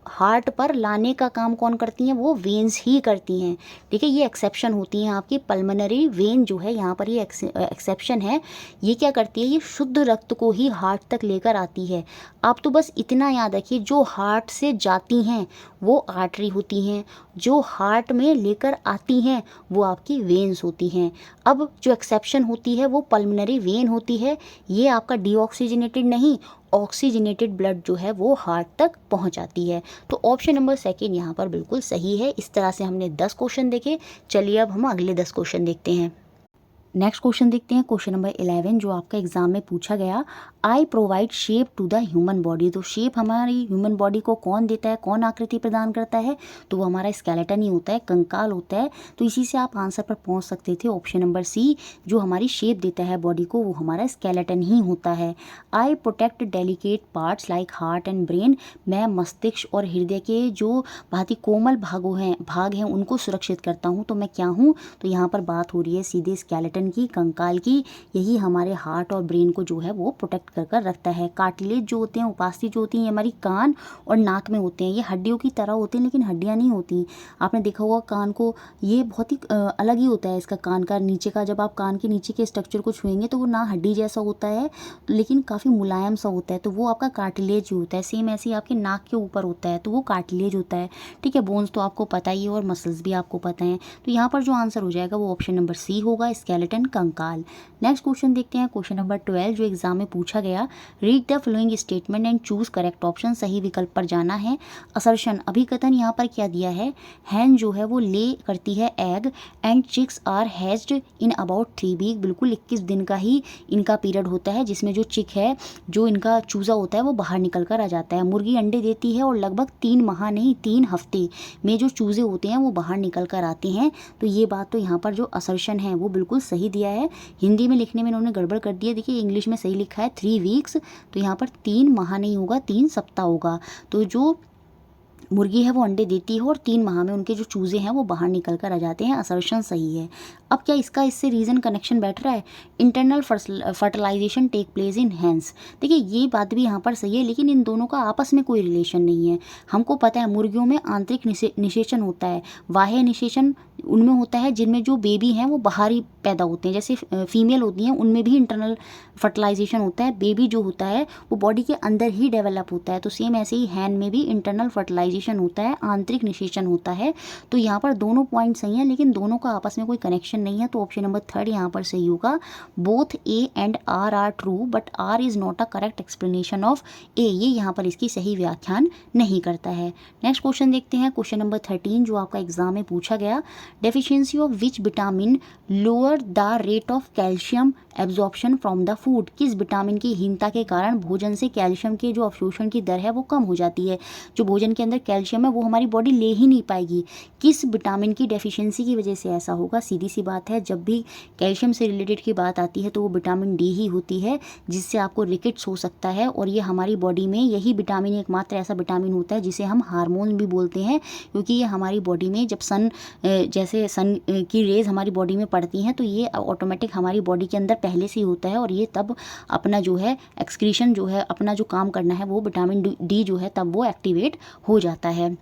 हार्ट पर लाने का काम कौन करती हैं, वो वेन्स ही करती हैं। ठीक है, ये एक्सेप्शन होती हैं आपकी पल्मोनरी वेन जो है, यहाँ पर ये एक्सेप्शन है। ये क्या करती है, ये शुद्ध रक्त को ही हार्ट तक लेकर आती है। आप तो बस इतना याद रखिए, जो हार्ट से जाती हैं वो आर्टरी होती हैं, जो हार्ट में लेकर आती हैं वो आपकी वेन्स होती हैं। अब जो एक्सेप्शन होती है वो पल्मोनरी वेन होती है। ये आपका डीऑक्सीजनेटेड नहीं, ऑक्सीजनेटेड ब्लड जो है वो हार्ट तक पहुंचाती है। तो ऑप्शन नंबर सेकंड यहाँ पर बिल्कुल सही है। इस तरह से हमने 10 क्वेश्चन देखे। चलिए अब हम अगले 10 क्वेश्चन देखते हैं। नेक्स्ट क्वेश्चन देखते हैं, क्वेश्चन नंबर 11 जो आपका एग्जाम में पूछा गया, I provide shape to the human body. तो शेप हमारी ह्यूमन बॉडी को कौन देता है, कौन आकृति प्रदान करता है, तो वो हमारा स्केलेटन ही होता है, कंकाल होता है। तो इसी से आप आंसर पर पहुंच सकते थे। ऑप्शन नंबर सी, जो हमारी शेप देता है बॉडी को, वो हमारा स्केलेटन ही होता है। I protect delicate parts like heart and brain. मैं मस्तिष्क और हृदय के जो बहुत ही कोमल भाग हैं उनको सुरक्षित करता हूँ। तो मैं क्या हूँ, तो यहाँ पर बात हो रही है सीधे स्केलेटन की, कंकाल की। यही हमारे हार्ट और ब्रेन को जो है वो प्रोटेक्ट कर रखता है। कार्टिलेज जो होते हैं, उपास्थि जो होती हैं, हमारी कान और नाक में होते हैं। ये हड्डियों की तरह होते हैं लेकिन हड्डियां नहीं होती। आपने देखा होगा कान को, ये बहुत ही अलग ही होता है इसका, कान का नीचे का, जब आप कान के नीचे के स्ट्रक्चर को छुएंगे तो वो ना हड्डी जैसा होता है लेकिन काफ़ी मुलायम सा होता है, तो वो आपका कार्टिलेज होता है। सेम ऐसे ही आपके नाक के ऊपर होता है तो वो कार्टिलेज होता है। ठीक है, बोन्स तो आपको पता ही है और मसल्स भी आपको पता है। तो यहाँ पर जो आंसर हो जाएगा वो ऑप्शन नंबर सी होगा, स्केलेटन कंकाल। नेक्स्ट क्वेश्चन देखते हैं, क्वेश्चन नंबर 12 जो एग्जाम में पूछा गया, read the following statement and choose correct option. सही विकल्प पर जाना है। असर्शन, अभिकथन यहाँ पर क्या दिया है, हैन जो है वो ले करती है egg and chicks are hatched in about 3 week. बिल्कुल 21 दिन का ही इनका पीरियड होता है जिसमें जो चिक है, जो इनका चूजा होता है वो बाहर निकल कर आ जाता है। मुर्गी अंडे देती है और लगभग 3 माह नहीं 3 हफ्ते में जो चूजे होते हैं वो बाहर निकल कर आते हैं। तो ये बात तो यहाँ पर जो असर्शन है वो बिल्कुल सही दिया है। हिंदी में लिखने में इन्होंने गड़बड़ कर दी है। देखिए इंग्लिश में सही लिखा है 3 वीक्स, तो यहाँ पर 3 माह नहीं होगा, 3 सप्ताह होगा। तो जो मुर्गी है वो अंडे देती है और 3 माह में उनके जो चूजे हैं वो बाहर निकल कर आ जाते हैं। असर्शन सही है। अब क्या इसका इससे रीज़न कनेक्शन बैठ रहा है, internal fertilization take place in hens. देखिए ये बात भी यहाँ पर सही है लेकिन इन दोनों का आपस में कोई रिलेशन नहीं है। हमको पता है मुर्गियों में आंतरिक निषेचन होता है, बाह्य निषेचन उनमें होता है जिनमें जो बेबी हैं वो बाहर ही पैदा होते हैं। जैसे फीमेल होती हैं उनमें भी इंटरनल फर्टिलाइजेशन होता है, बेबी जो होता है वो बॉडी के अंदर ही डेवलप होता है। तो सेम ऐसे ही हैन में भी इंटरनल फर्टिलाइजेशन होता है, आंतरिक निषेचन होता है। तो यहाँ पर दोनों पॉइंट सही हैं लेकिन दोनों का आपस में कोई कनेक्शन नहीं है। तो ऑप्शन नंबर 3 यहाँ पर सही होगा। Both A and R are true but R is not a correct explanation of A. ये यहाँ पर इसकी सही व्याख्यान नहीं करता है। नेक्स्ट क्वेश्चन देखते हैं, क्वेश्चन नंबर 13 जो आपका एग्जाम में पूछा गया, deficiency of which vitamin lower the rate of calcium absorption from the food, किस विटामिन की हीनता के कारण भोजन से कैल्शियम के जो अवशोषण की दर है वो कम हो जाती है। जो भोजन के अंदर कैल्शियम है वो हमारी बॉडी ले ही नहीं पाएगी। किस विटामिन की डेफिशिएंसी की वजह से ऐसा होगा? सीधी सी बात है, जब भी कैल्शियम से रिलेटेड की बात आती है तो वो विटामिन डी ही होती है, जिससे आपको रिकेट्स हो सकता है। और ये हमारी बॉडी में यही विटामिन एकमात्र ऐसा विटामिन होता है जिसे हम हार्मोन भी बोलते हैं, क्योंकि ये हमारी बॉडी में जब जैसे सन की रेज हमारी बॉडी में पड़ती हैं तो ये ऑटोमेटिक हमारी बॉडी के अंदर पहले से ही होता है, और ये तब अपना जो है एक्सक्रीशन जो है अपना जो काम करना है वो विटामिन डी जो है तब वो एक्टिवेट हो जाता है।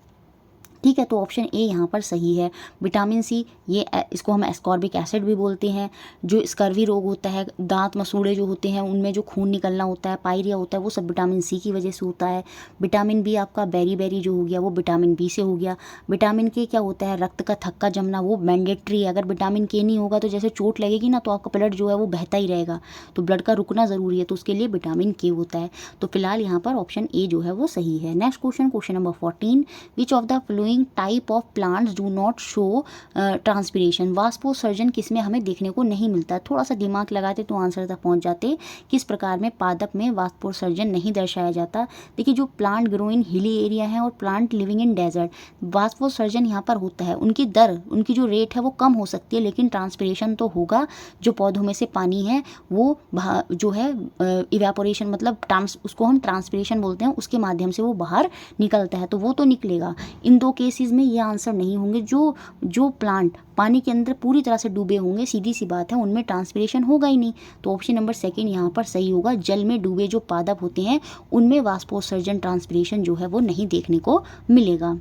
ठीक है, तो ऑप्शन ए यहाँ पर सही है। विटामिन सी, ये इसको हम एस्कॉर्बिक एसिड भी बोलते हैं। जो स्कर्वी रोग होता है, दांत मसूड़े जो होते हैं उनमें जो खून निकलना होता है, पायरिया होता है, वो सब विटामिन सी की वजह से होता है। विटामिन बी आपका बेरी जो हो गया वो विटामिन बी से हो गया। विटामिन के क्या होता है? रक्त का थक्का जमना, वो मैंडेटरी है। अगर विटामिन के नहीं होगा तो जैसे चोट लगेगी ना तो आपका ब्लड जो है वो बहता ही रहेगा, तो ब्लड का रुकना ज़रूरी है, तो उसके लिए विटामिन के होता है। तो फिलहाल यहाँ पर ऑप्शन ए जो है वो सही है। Next question number 14, which of the flowing type of plants do not show transpiration, वाष्पोत्सर्जन किसमें हमें देखने को नहीं मिलता? थोड़ा सा दिमाग लगाते तो आंसर तक पहुंच जाते। किस प्रकार में पादप में वाष्पोत्सर्जन नहीं दर्शाया जाता? देखिए, जो plant grow in hilly area है और प्लांट लिविंग इन डेजर्ट, वाष्पोत्सर्जन यहाँ पर होता है। उनकी दर, उनकी जो रेट है वो कम हो सकती है, लेकिन ट्रांसपिरेशन तो होगा। जो पौधों में से पानी है वो जो है इवेपोरेशन, मतलब उसको हम ट्रांसपिरेशन बोलते हैं, उसके माध्यम से वो बाहर निकलता है, तो वो तो निकलेगा। इन दो केसेस में ये आंसर नहीं होंगे। जो प्लांट पानी के अंदर पूरी तरह से डूबे होंगे, सीधी सी बात है उनमें ट्रांसपिरेशन होगा ही नहीं, तो ऑप्शन नंबर सेकंड यहाँ पर सही होगा। जल में डूबे जो पादप होते हैं उनमें वाष्पोत्सर्जन ट्रांसपिरेशन जो है वो नहीं देखने को मिलेगा।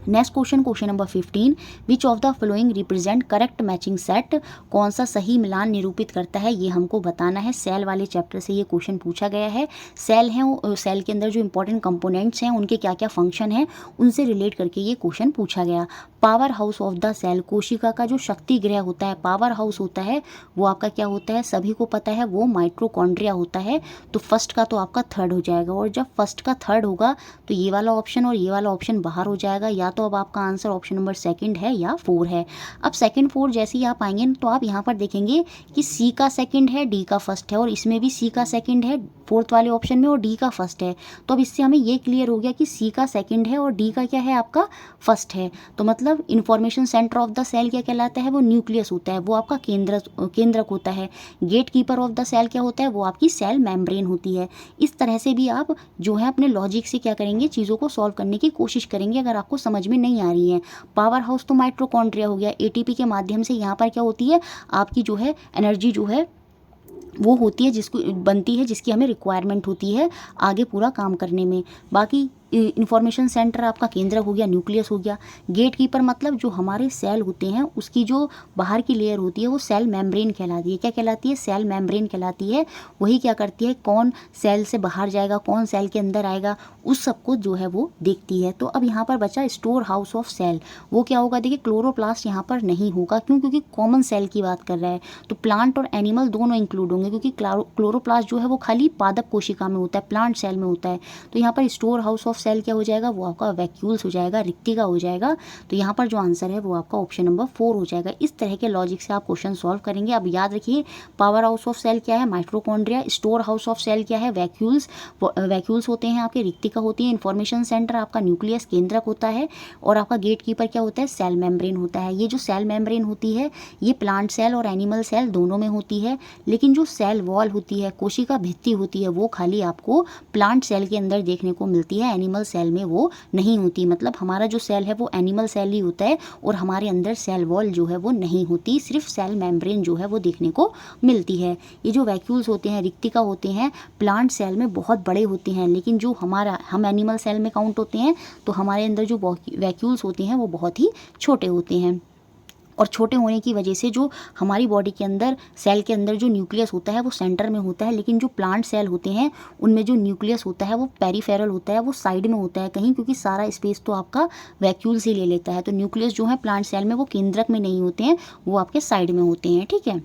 Next question number 15, which of the following represent correct matching set, कौन सा सही मिलान निरूपित करता है, ये हमको बताना है। सेल वाले चैप्टर से ये क्वेश्चन पूछा गया है। सेल हैं, सेल के अंदर जो इंपॉर्टेंट कंपोनेंट्स हैं उनके क्या क्या फंक्शन हैं उनसे रिलेट करके ये क्वेश्चन पूछा गया। Powerhouse of the cell, कोशिका का जो शक्ति गृह होता है, पावर हाउस होता है, वो आपका क्या होता है? सभी को पता है, वो माइटोकॉन्ड्रिया होता है। तो फर्स्ट का तो आपका थर्ड हो जाएगा, और जब फर्स्ट का थर्ड होगा तो ये वाला ऑप्शन और ये वाला ऑप्शन बाहर हो जाएगा। या तो अब आपका आंसर ऑप्शन नंबर सेकंड है या 4 है। अब सेकंड 4 जैसे ही आप आएंगे तो आप यहाँ पर देखेंगे कि सी का सेकंड है, डी का फर्स्ट है, और इसमें भी सी का सेकंड है फोर्थ वाले ऑप्शन में, और डी का फर्स्ट है। तो अब इससे हमें ये क्लियर हो गया कि सी का सेकंड है और डी का क्या है? आपका फर्स्ट है। तो मतलब information centre of the cell क्या कहलाता है? वो न्यूक्लियस होता है, वो आपका केंद्रक होता है। Gatekeeper of the cell क्या होता है? वो आपकी सेल मेम्ब्रेन होती है। इस तरह से भी आप जो है अपने लॉजिक से क्या करेंगे? चीज़ों को सॉल्व करने की कोशिश करेंगे अगर आपको समझ में नहीं आ रही है। पावर हाउस तो माइटोकॉन्ड्रिया हो गया, एटीपी के माध्यम से यहाँ पर क्या होती है? आपकी जो है एनर्जी जो है वो होती है, जिसको बनती है, जिसकी हमें रिक्वायरमेंट होती है आगे पूरा काम करने में। बाकी इंफॉर्मेशन सेंटर आपका केंद्र हो गया, न्यूक्लियस हो गया। गेट कीपर मतलब जो हमारे सेल होते हैं उसकी जो बाहर की लेयर होती है वो सेल मेम्ब्रेन कहलाती है। क्या कहलाती है? सेल मेम्ब्रेन कहलाती है। वही क्या करती है? कौन सेल से बाहर जाएगा, कौन सेल के अंदर आएगा, उस सबको जो है वो देखती है। तो अब यहाँ पर बचा स्टोर हाउस ऑफ सेल, वो क्या होगा? देखिए, क्लोरोप्लास्ट यहाँ पर नहीं होगा। क्यों? क्योंकि कॉमन सेल की बात कर रहा है, तो प्लांट और एनिमल दोनों इंक्लूड होंगे, क्योंकि क्लोरोप्लास्ट जो है वो खाली पादप कोशिका में होता है, प्लांट सेल में होता है। तो यहाँ पर स्टोर हाउस ऑफ सेल क्या हो जाएगा? वो आपका वैक्यूल्स हो जाएगा, रिक्तिका हो जाएगा। तो यहाँ पर जो आंसर है वो आपका ऑप्शन नंबर 4 हो जाएगा। इस तरह के लॉजिक से आप क्वेश्चन सॉल्व करेंगे। अब याद रखिए, पावर हाउस ऑफ सेल क्या है? Mitochondria. Storehouse of cell क्या है? वैक्यूल्स होते हैं आपके, रिक्तिका होती है। इंफॉर्मेशन सेंटर आपका न्यूक्लियस केंद्रक होता है, और आपका गेट कीपर क्या होता है? सेल मेम्ब्रेन होता है। ये जो सेल मेम्ब्रेन होती है ये प्लांट सेल और एनिमल सेल दोनों में होती है, लेकिन जो सेल वॉल होती है, कोशिका भित्ति होती है, वो खाली आपको प्लांट सेल के अंदर देखने को मिलती है, एनिमल सेल में वो नहीं होती। मतलब हमारा जो सेल है वो एनिमल सेल ही होता है, और हमारे अंदर सेल वॉल जो है वो नहीं होती, सिर्फ सेल मेम्ब्रेन जो है वो देखने को मिलती है। ये जो वैक्यूल्स होते हैं, रिक्तिका होते हैं, प्लांट सेल में बहुत बड़े होते हैं, लेकिन जो हम एनिमल सेल में काउंट होते हैं तो हमारे अंदर जो वैक्यूल्स होते हैं वो बहुत ही छोटे होते हैं। और छोटे होने की वजह से जो हमारी बॉडी के अंदर सेल के अंदर जो न्यूक्लियस होता है वो सेंटर में होता है, लेकिन जो प्लांट सेल होते हैं उनमें जो न्यूक्लियस होता है वो पेरिफेरल होता है, वो साइड में होता है कहीं, क्योंकि सारा स्पेस तो आपका वैक्यूल से ले लेता है। तो न्यूक्लियस जो है प्लांट सेल में वो केंद्रक में नहीं होते हैं, वो आपके साइड में होते हैं। ठीक है,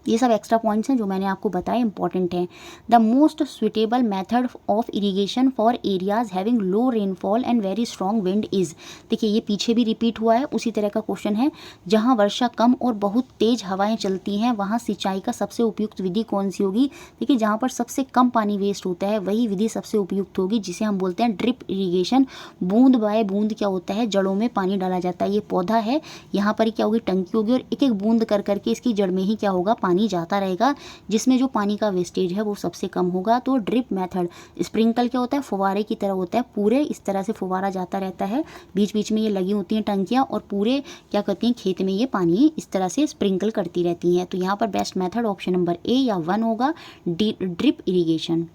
ये सब एक्स्ट्रा पॉइंट्स हैं जो मैंने आपको बताया, इंपॉर्टेंट हैं। The most suitable method of irrigation for areas having low rainfall and very strong wind is. देखिए ये पीछे भी रिपीट हुआ है, उसी तरह का क्वेश्चन है। जहाँ वर्षा कम और बहुत तेज हवाएं चलती हैं वहाँ सिंचाई का सबसे उपयुक्त विधि कौन सी होगी। देखिए जहाँ पर सबसे कम पानी वेस्ट होता है वही विधि सबसे उपयुक्त होगी, जिसे हम बोलते हैं ड्रिप इरीगेशन। बूंद बाय बूंद क्या होता है, जड़ों में पानी डाला जाता है। ये पौधा है, यहाँ पर क्या होगी, टंकी होगी और एक एक बूंद कर करके इसकी जड़ में ही क्या होगा, पानी जाता रहेगा, जिसमें जो पानी का वेस्टेज है वो सबसे कम होगा। तो ड्रिप मेथड। स्प्रिंकल क्या होता है, फुवारे की तरह होता है, पूरे इस तरह से फुवारा जाता रहता है, बीच बीच में ये लगी होती हैं टंकियाँ और पूरे क्या करती हैं, खेत में ये पानी इस तरह से स्प्रिंकल करती रहती हैं। तो यहाँ पर best method option number A या 1 होगा, drip irrigation.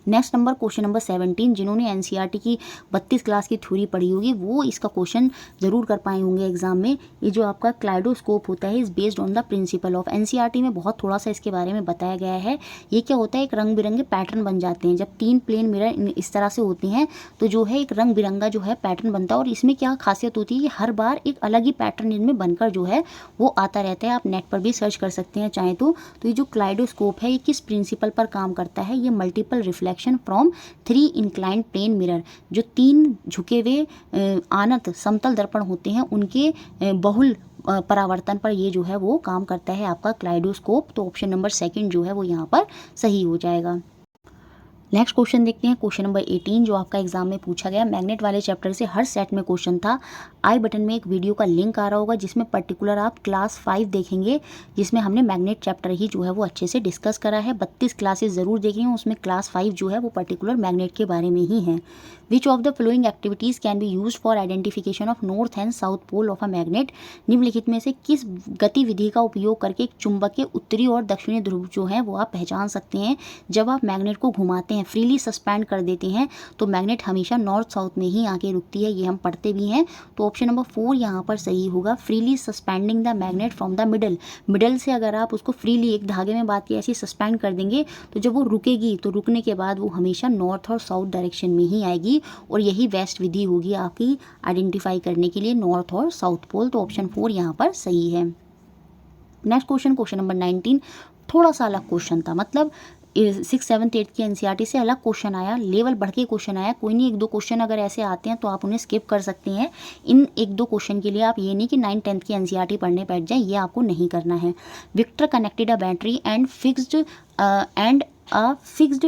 Next number question number 17, जिन्होंने एनसीईआरटी की 32 क्लास की थ्योरी पढ़ी होगी वो इसका क्वेश्चन जरूर कर पाए होंगे एग्जाम में। ये जो आपका क्लाइडोस्कोप होता है is based on the principle of, NCERT में बहुत थोड़ा सा इसके बारे में बताया गया है। ये क्या होता है, एक रंग बिरंगे पैटर्न बन जाते हैं जब 3 प्लेन मिरर इस तरह से होती हैं, तो जो है एक रंग बिरंगा जो है पैटर्न बनता है। और इसमें क्या खासियत होती है कि हर बार एक अलग ही पैटर्न इनमें बनकर जो है वो आता रहता है। आप नेट पर भी सर्च कर सकते हैं चाहे तो। ये जो क्लाइडोस्कोप है ये किस प्रिंसिपल पर काम करता है, ये multiple reflection from 3 inclined plane mirror, जो 3 झुके हुए आनत समतल दर्पण होते हैं उनके बहुल परावर्तन पर ये जो है वो काम करता है आपका क्लाइडोस्कोप। तो ऑप्शन नंबर 2 जो है वो यहाँ पर सही हो जाएगा। नेक्स्ट क्वेश्चन देखते हैं, क्वेश्चन नंबर 18 जो आपका एग्जाम में पूछा गया। मैग्नेट वाले चैप्टर से हर सेट में क्वेश्चन था। आई बटन में एक वीडियो का लिंक आ रहा होगा जिसमें पर्टिकुलर आप क्लास 5 देखेंगे, जिसमें हमने मैग्नेट चैप्टर ही जो है वो अच्छे से डिस्कस करा है। 32 क्लासेस ज़रूर देखेंगे, उसमें क्लास 5 जो है वो पर्टिकुलर मैग्नेट के बारे में ही है। Which of the flowing activities can be use for identification of north and south pole of a magnet. निम्नलिखित में से किस गतिविधि का उपयोग करके एक चुंबक के उत्तरी और दक्षिणी ध्रुव जो है वो आप पहचान सकते हैं। जब आप मैग्नेट को घुमाते हैं, फ्रीली सस्पेंड कर देते हैं, तो मैग्नेट हमेशा नॉर्थ साउथ में ही आके रुकती है, ये हम पढ़ते भी हैं। तो ऑप्शन नंबर 4 यहाँ पर सही होगा, freely suspending the magnet from the middle. Middle से अगर आप उसको फ्रीली एक धागे में बांध के ऐसे सस्पेंड कर देंगे तो जब वो रुकेगी तो रुकने के बाद वो हमेशा नॉर्थ और साउथ डायरेक्शन में ही आएगी, और यही बेस्ट विधि होगी आपकी आइडेंटिफाई करने के लिए नॉर्थ और साउथ पोल। तो ऑप्शन 4 यहाँ पर सही है। नेक्स्ट क्वेश्चन, क्वेश्चन नंबर 19 थोड़ा सा अलग क्वेश्चन था, मतलब 6, 7, 8 की एनसीईआरटी से अलग क्वेश्चन आया, लेवल बढ़ के क्वेश्चन आया। कोई नहीं, 1-2 क्वेश्चन अगर ऐसे आते हैं तो आप उन्हें स्किप कर सकते हैं। इन 1-2 क्वेश्चन के लिए आप ये नहीं कि 9, 10 की एनसीईआरटी पढ़ने बैठ जाएं, ये आपको नहीं करना है। Victor connected a battery and fixed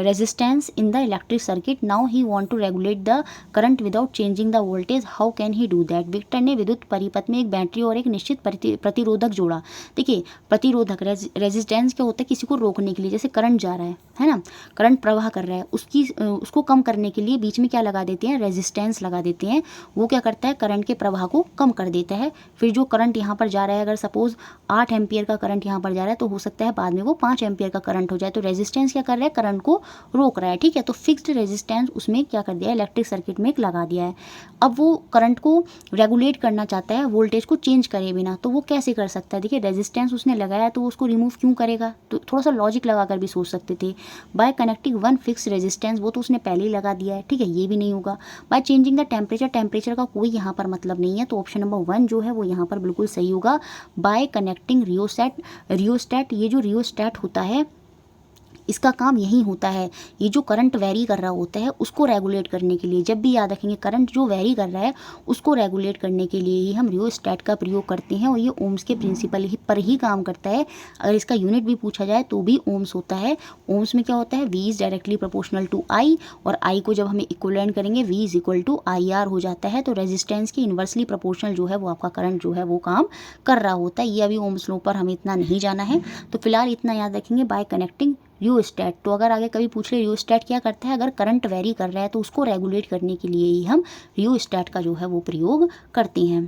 resistance in the electric circuit. Now he want to regulate the current without changing the voltage. How can he do that? Victor ने विद्युत परिपथ में एक बैटरी और एक निश्चित प्रतिरोधक जोड़ा। देखिए प्रतिरोधक रेजिस्टेंस क्या होता है, किसी को रोकने के लिए, जैसे करंट जा रहा है ना, करंट प्रवाह कर रहा है, उसको कम करने के लिए बीच में क्या लगा देते हैं, रेजिस्टेंस लगा देते हैं। वो क्या करता है, करंट के प्रवाह को कम कर देता है। फिर जो करंट यहाँ पर जा रहा है, अगर सपोज 8 एम्पियर का करंट यहाँ पर जा रहा है तो हो सकता है बाद में वो 5 एम्पियर का करंट हो जाए। तो रेजिस्टेंस क्या कर रहा है, करंट को रोक रहा है, ठीक है। तो फिक्स्ड रेजिस्टेंस उसमें क्या कर दिया है, इलेक्ट्रिक सर्किट में एक लगा दिया है। अब वो करंट को रेगुलेट करना चाहता है, वोल्टेज को चेंज करे बिना, तो वो कैसे कर सकता है। देखिए रेजिस्टेंस उसने लगाया तो उसको रिमूव क्यों करेगा, तो थोड़ा सा लॉजिक लगाकर भी सोच सकते थे। Bye connecting one fix resistance, वो तो उसने पहले ही लगा दिया है, ठीक है, ये भी नहीं होगा। By changing the temperature, temperature का कोई यहाँ पर मतलब नहीं है, तो ऑप्शन नंबर 1 जो है वो यहाँ पर बिल्कुल सही होगा। बाय कनेक्टिंग रियोस्टेट, ये जो रियोस्टेट होता है इसका काम यही होता है, ये जो करंट वेरी कर रहा होता है उसको रेगुलेट करने के लिए। जब भी याद रखेंगे करंट जो वेरी कर रहा है उसको रेगुलेट करने के लिए ही हम रियोस्टेट का प्रयोग करते हैं, और ये ओम्स के प्रिंसिपल ही पर ही काम करता है। अगर इसका यूनिट भी पूछा जाए तो भी ओम्स होता है। ओम्स में क्या होता है, V is directly proportional to I, और I को जब हमें इक्विवेलेंट करेंगे V is equal to IR हो जाता है। तो रेजिस्टेंस की इन्वर्सली प्रोपोर्शनल जो है वो आपका करंट जो है वो काम कर रहा होता है। ये अभी ओम्स लॉ पर हमें इतना नहीं जाना है, तो फिलहाल इतना याद रखेंगे बाय कनेक्टिंग रियोस्टेट। तो अगर आगे कभी पूछ ले रियोस्टेट क्या करता है, अगर करंट वेरी कर रहा है तो उसको रेगुलेट करने के लिए ही हम रियोस्टेट का जो है वो प्रयोग करते हैं।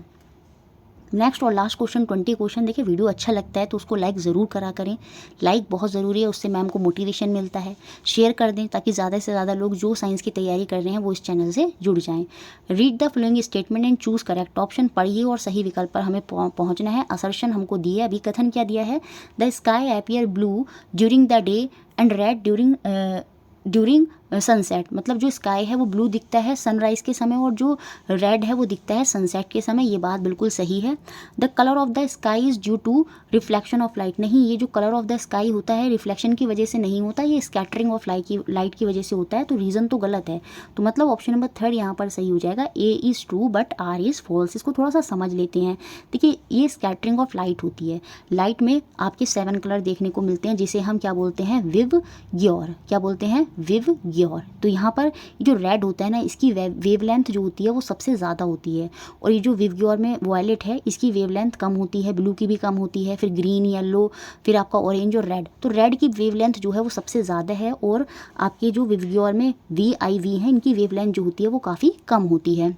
नेक्स्ट और लास्ट क्वेश्चन 20 क्वेश्चन। देखिए वीडियो अच्छा लगता है तो उसको लाइक ज़रूर करा करें, लाइक बहुत ज़रूरी है, उससे मैम को मोटिवेशन मिलता है। शेयर कर दें ताकि ज़्यादा से ज़्यादा लोग जो साइंस की तैयारी कर रहे हैं वो इस चैनल से जुड़ जाएं। Read the following statement and choose correct option, पढ़िए और सही विकल्प पर हमें पहुँचना है। असर्शन हमको दिए, अभी कथन क्या दिया है, the sky appear blue during the day and red during sunset, मतलब जो स्काई है वो ब्लू दिखता है सनराइज़ के समय और जो रेड है वो दिखता है सनसेट के समय। ये बात बिल्कुल सही है। The colour of the sky is due to reflection of light, नहीं, ये जो कलर ऑफ द स्काई होता है रिफ्लेक्शन की वजह से नहीं होता, ये स्कैटरिंग ऑफ लाइट की वजह से होता है। तो रीज़न तो गलत है, तो मतलब ऑप्शन नंबर 3 यहाँ पर सही हो जाएगा। A is true but R is false. इसको थोड़ा सा समझ लेते हैं। देखिए, ये स्कैटरिंग ऑफ लाइट होती है। लाइट में आपके 7 कलर देखने को मिलते हैं, जिसे हम क्या बोलते हैं, विवग्योर। क्या बोलते हैं, विवग्योर। तो यहाँ पर जो रेड होता है ना, इसकी वेवलेंथ जो होती है वो सबसे ज़्यादा होती है, और ये जो विवग्योर में वायलेट है इसकी वेवलेंथ कम होती है, ब्लू की भी कम होती है, फिर ग्रीन, येलो, फिर आपका ऑरेंज और रेड। तो रेड की वेवलेंथ जो है वो सबसे ज़्यादा है, और आपके जो विवग्योर में VIV है, इनकी वेवलेंथ जो होती है वो काफ़ी कम होती है।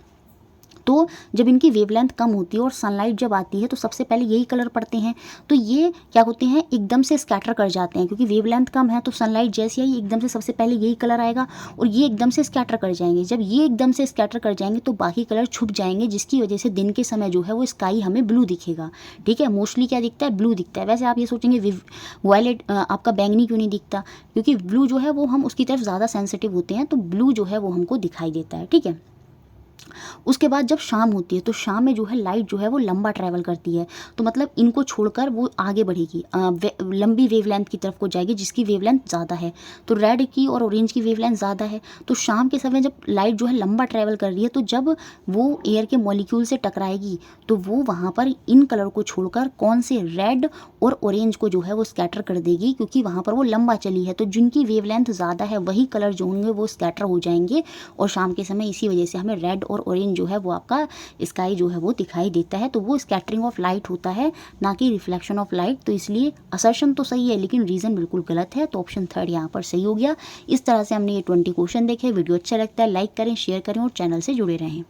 तो जब इनकी वेवलेंथ कम होती है और सनलाइट जब आती है तो सबसे पहले यही कलर पड़ते हैं, तो ये क्या होते हैं, एकदम से स्कैटर कर जाते हैं, क्योंकि वेवलेंथ कम है तो सनलाइट जैसे आई एकदम से सबसे पहले यही कलर आएगा और ये एकदम से स्कैटर कर जाएंगे। जब ये एकदम से स्कैटर कर जाएंगे तो बाकी कलर छुप जाएंगे, जिसकी वजह से दिन के समय जो है वो स्काई हमें ब्लू दिखेगा। ठीक है, मोस्टली क्या दिखता है, ब्लू दिखता है। वैसे आप ये सोचेंगे वायलेट आपका बैंगनी क्यों नहीं दिखता, क्योंकि ब्लू जो है वो हम उसकी तरफ ज़्यादा सेंसिटिव होते हैं, तो ब्लू जो है वो हमको दिखाई देता है। ठीक है, उसके बाद जब शाम होती है तो शाम में जो है लाइट जो है वो लंबा ट्रैवल करती है, तो मतलब इनको छोड़कर वो आगे बढ़ेगी, लंबी वेवलेंथ की तरफ को जाएगी, जिसकी वेवलेंथ ज़्यादा है। तो रेड की और ऑरेंज की वेवलेंथ ज़्यादा है, तो शाम के समय जब लाइट जो है लंबा ट्रैवल कर रही है, तो जब वो एयर के मॉलिक्यूल से टकराएगी तो वो वहाँ पर इन कलर को छोड़कर कौन से, रेड और ऑरेंज को जो है वो स्कैटर कर देगी, क्योंकि वहाँ पर वो लंबा चली है। तो जिनकी वेवलेंथ ज़्यादा है वही कलर जो होंगे वो स्कैटर हो जाएंगे, और शाम के समय इसी वजह से हमें रेड और ऑरेंज जो है वो आपका स्काई जो है वो दिखाई देता है। तो वो स्कैटरिंग ऑफ लाइट होता है, ना कि रिफ्लेक्शन ऑफ लाइट। तो इसलिए असर्शन तो सही है लेकिन रीज़न बिल्कुल गलत है, तो ऑप्शन 3 यहाँ पर सही हो गया। इस तरह से हमने ये 20 क्वेश्चन देखे। वीडियो अच्छा लगता है लाइक करें, शेयर करें और चैनल से जुड़े रहें।